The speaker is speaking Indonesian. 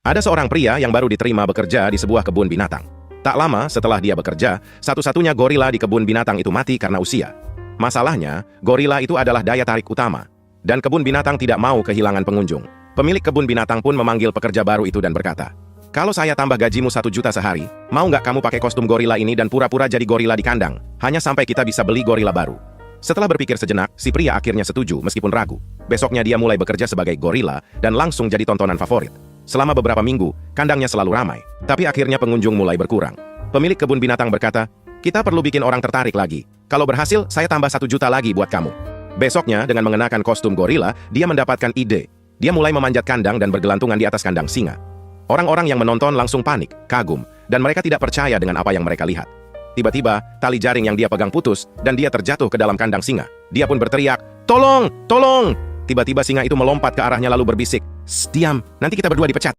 Ada seorang pria yang baru diterima bekerja di sebuah kebun binatang. Tak lama setelah dia bekerja, satu-satunya gorila di kebun binatang itu mati karena usia. Masalahnya, gorila itu adalah daya tarik utama, dan kebun binatang tidak mau kehilangan pengunjung. Pemilik kebun binatang pun memanggil pekerja baru itu dan berkata, "Kalau saya tambah gajimu 1 juta sehari, mau nggak kamu pakai kostum gorila ini dan pura-pura jadi gorila di kandang, hanya sampai kita bisa beli gorila baru?" Setelah berpikir sejenak, si pria akhirnya setuju meskipun ragu. Besoknya dia mulai bekerja sebagai gorila dan langsung jadi tontonan favorit. Selama beberapa minggu, kandangnya selalu ramai, tapi akhirnya pengunjung mulai berkurang. Pemilik kebun binatang berkata, "Kita perlu bikin orang tertarik lagi. Kalau berhasil, saya tambah 1 juta lagi buat kamu." Besoknya, dengan mengenakan kostum gorila, dia mendapatkan ide. Dia mulai memanjat kandang dan bergelantungan di atas kandang singa. Orang-orang yang menonton langsung panik, kagum, dan mereka tidak percaya dengan apa yang mereka lihat. Tiba-tiba, tali jaring yang dia pegang putus, dan dia terjatuh ke dalam kandang singa. Dia pun berteriak, "Tolong! Tolong!" Tiba-tiba singa itu melompat ke arahnya lalu berbisik, "Diam, nanti kita berdua dipecat."